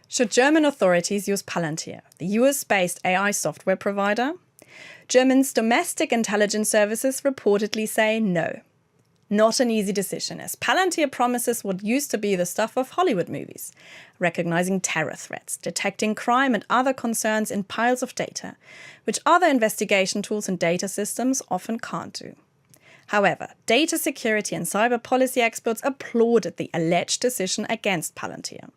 Should German authorities use Palantir, the US-based AI software provider? Germany's domestic intelligence services reportedly say no. Not an easy decision, as Palantir promises what used to be the stuff of Hollywood movies, recognizing terror threats, detecting crime and other concerns in piles of data, which other investigation tools and data systems often can't do. However, data security and cyber policy experts applauded the alleged decision against Palantir.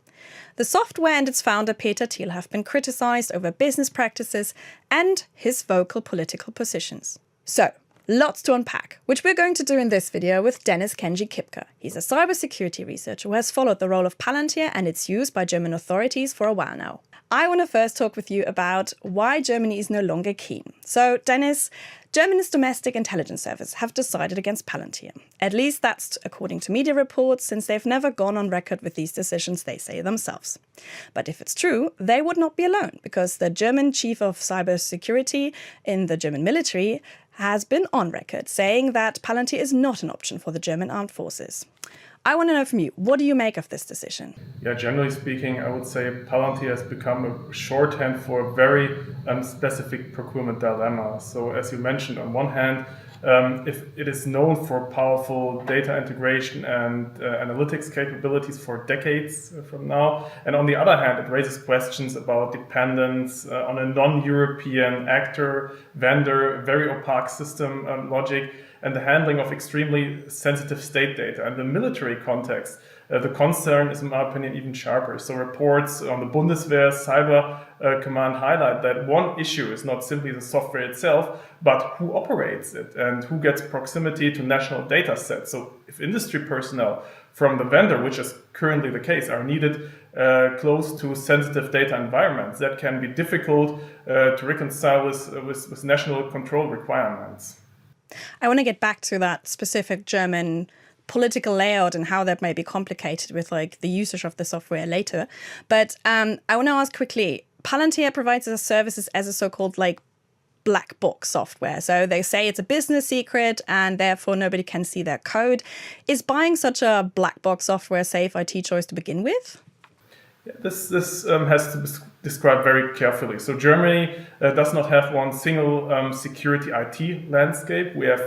The software and its founder Peter Thiel have been criticized over business practices and his vocal political positions. So, lots to unpack, which we're going to do in this video with Dennis-Kenji Kipker. He's a cybersecurity researcher who has followed the role of Palantir and its use by German authorities for a while now. I want to first talk with you about why Germany is no longer keen. So, Dennis, Germany's domestic intelligence service have decided against Palantir. At least that's according to media reports, since they've never gone on record with these decisions, they say themselves. But if it's true, they would not be alone, because the German chief of cybersecurity in the German military has been on record saying that Palantir is not an option for the German armed forces. I want to know from you, what do you make of this decision? Yeah, generally speaking, I would say Palantir has become a shorthand for a very specific procurement dilemma. So as you mentioned, on one hand, if it is known for powerful data integration and analytics capabilities for decades from now, and on the other hand, it raises questions about dependence on a non-European actor, vendor, very opaque system logic, and the handling of extremely sensitive state data. And the military context, the concern is, in my opinion, even sharper. So reports on the Bundeswehr cyber command highlight that one issue is not simply the software itself, but who operates it and who gets proximity to national data sets. So if industry personnel from the vendor, which is currently the case, are needed close to sensitive data environments, that can be difficult to reconcile with national control requirements. I want to get back to that specific German political layout and how that may be complicated with the usage of the software later. But I want to ask quickly, Palantir provides their services as a so-called black box software. So they say it's a business secret and therefore nobody can see their code. Is buying such a black box software a safe IT choice to begin with? Yeah, this has to be described very carefully. So Germany does not have one single security IT landscape. We have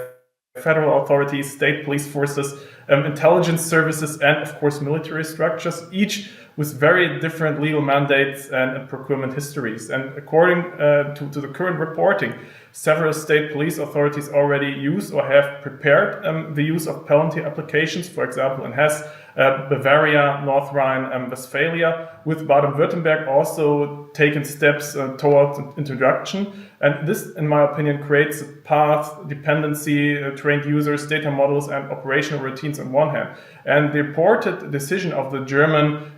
federal authorities, state police forces, intelligence services, and of course military structures, each with very different legal mandates and procurement histories. And according to the current reporting, several state police authorities already use or have prepared the use of Palantir applications, for example in Hesse, Bavaria, North Rhine-Westphalia, with Baden-Württemberg also taken steps towards introduction. And this, in my opinion, creates a path, dependency, trained users, data models, and operational routines on one hand. And the reported decision of the German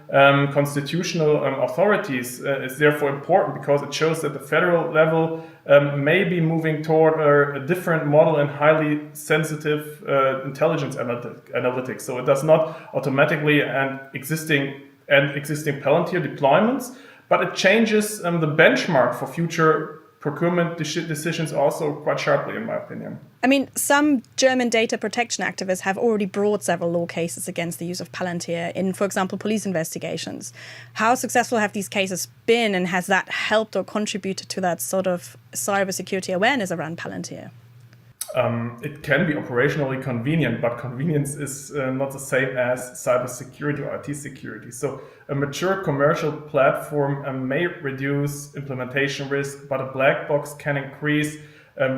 constitutional authorities is therefore important because it shows that the federal level may be moving toward a different model in highly sensitive intelligence analytics. So it does not automatically end existing Palantir deployments, but it changes the benchmark for future procurement decisions also quite sharply, in my opinion. I mean, some German data protection activists have already brought several law cases against the use of Palantir in, for example, police investigations. How successful have these cases been, and has that helped or contributed to that sort of cybersecurity awareness around Palantir? It can be operationally convenient, but convenience is not the same as cybersecurity or IT security. So a mature commercial platform may reduce implementation risk, but a black box can increase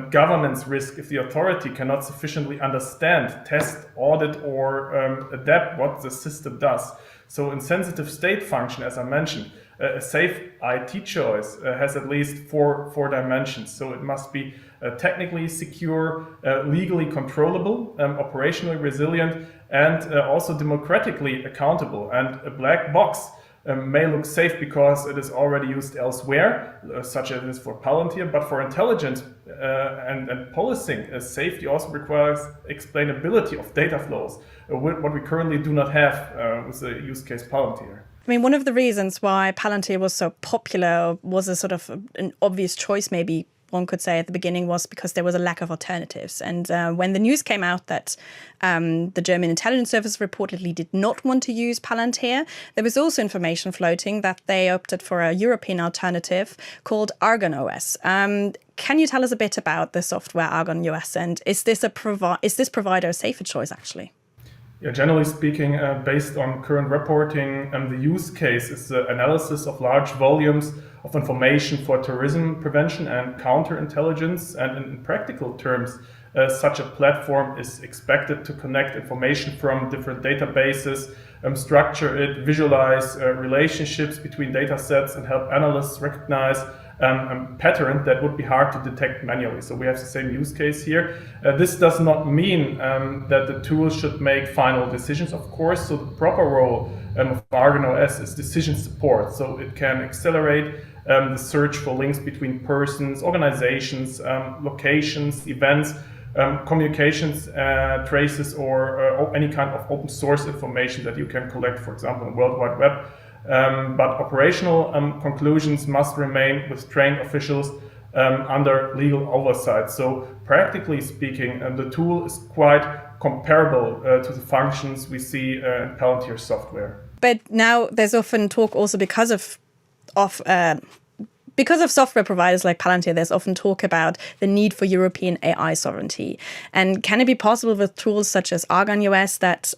governance risk if the authority cannot sufficiently understand, test, audit, or adapt what the system does. So in sensitive state function, as I mentioned, a safe IT choice has at least four dimensions. So it must be technically secure, legally controllable, operationally resilient, and also democratically accountable. And a black box may look safe because it is already used elsewhere, such as it is for Palantir, but for intelligence and policing, safety also requires explainability of data flows, what we currently do not have with the use case Palantir. I mean, one of the reasons why Palantir was so popular was a sort of an obvious choice maybe one could say at the beginning was because there was a lack of alternatives. And when the news came out that the German intelligence service reportedly did not want to use Palantir, there was also information floating that they opted for a European alternative called ArgonOS. Can you tell us a bit about the software ArgonOS, and is this provider a safer choice actually? Yeah, generally speaking, based on current reporting, the use case is the analysis of large volumes of information for terrorism prevention and counterintelligence. And in practical terms, such a platform is expected to connect information from different databases, structure it, visualize relationships between data sets, and help analysts recognize a pattern that would be hard to detect manually. So we have the same use case here. This does not mean that the tool should make final decisions, of course. So the proper role of ArgonOS is decision support. So it can accelerate the search for links between persons, organizations, locations, events, communications traces, or any kind of open source information that you can collect, for example, on the World Wide Web. But operational conclusions must remain with trained officials under legal oversight. So practically speaking, the tool is quite comparable to the functions we see in Palantir software. But now there's often talk also because of software providers like Palantir, there's often talk about the need for European AI sovereignty. And can it be possible with tools such as ArgonOS that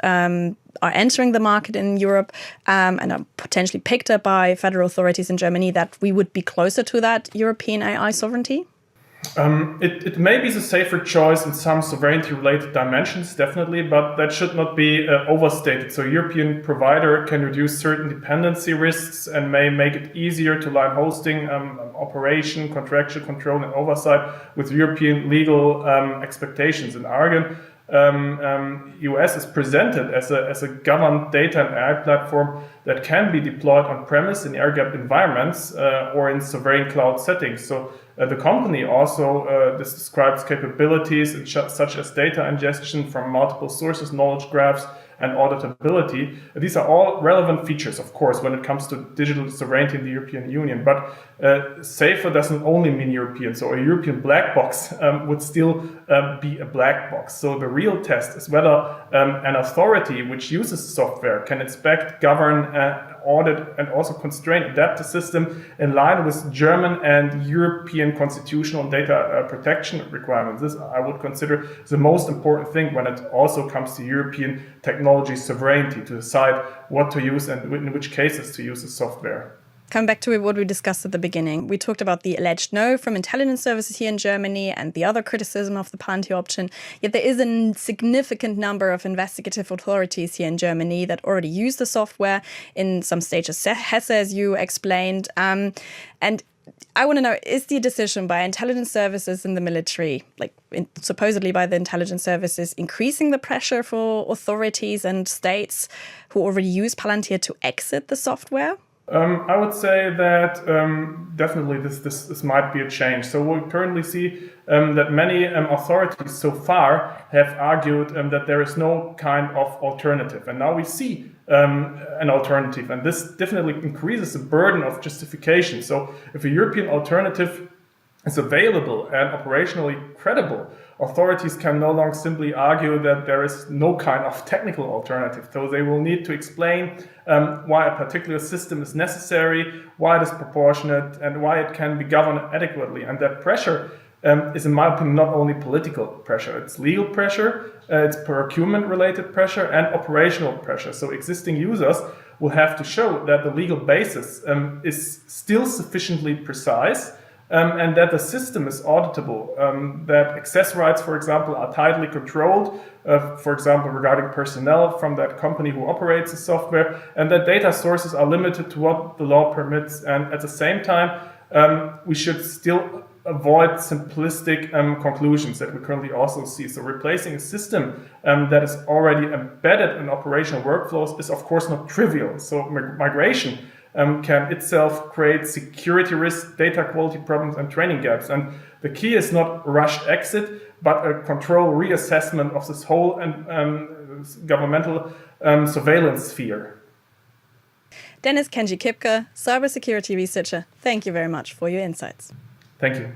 are entering the market in Europe and are potentially picked up by federal authorities in Germany that we would be closer to that European AI sovereignty? It may be the safer choice in some sovereignty-related dimensions, definitely, but that should not be overstated. So a European provider can reduce certain dependency risks and may make it easier to line hosting, operation, contractual control, and oversight with European legal expectations. In Argon, US is presented as a governed data and AI platform that can be deployed on-premise in air-gapped environments or in sovereign cloud settings. So the company also describes capabilities such as data ingestion from multiple sources, knowledge graphs, and auditability. These are all relevant features, of course, when it comes to digital sovereignty in the European Union. But safer doesn't only mean European. So a European black box would still be a black box. So the real test is whether an authority which uses software can inspect, govern, audit, and also constrain, adapt the system in line with German and European constitutional and data protection requirements. This I would consider the most important thing when it also comes to European technology sovereignty, to decide what to use and in which cases to use the software. Coming back to what we discussed at the beginning, we talked about the alleged no from intelligence services here in Germany and the other criticism of the Palantir option. Yet there is a significant number of investigative authorities here in Germany that already use the software in some stages, Hesse, as you explained. And I want to know, is the decision by intelligence services in the military, supposedly by the intelligence services, increasing the pressure for authorities and states who already use Palantir to exit the software? I would say that definitely this might be a change. So we currently see that many authorities so far have argued that there is no kind of alternative. And now we see an alternative. And this definitely increases the burden of justification. So if a European alternative is available and operationally credible, authorities can no longer simply argue that there is no kind of technical alternative. So they will need to explain why a particular system is necessary, why it is proportionate, and why it can be governed adequately. And that pressure is, in my opinion, not only political pressure. It's legal pressure, it's procurement-related pressure, and operational pressure. So existing users will have to show that the legal basis is still sufficiently precise, and that the system is auditable, that access rights, for example, are tightly controlled, for example, regarding personnel from that company who operates the software, and that data sources are limited to what the law permits. And at the same time, we should still avoid simplistic conclusions that we currently also see. So replacing a system that is already embedded in operational workflows is, of course, not trivial. So migration can itself create security risks, data quality problems, and training gaps. And the key is not rushed exit, but a control reassessment of this whole governmental surveillance sphere. Dennis-Kenji Kipker, cybersecurity researcher, thank you very much for your insights. Thank you.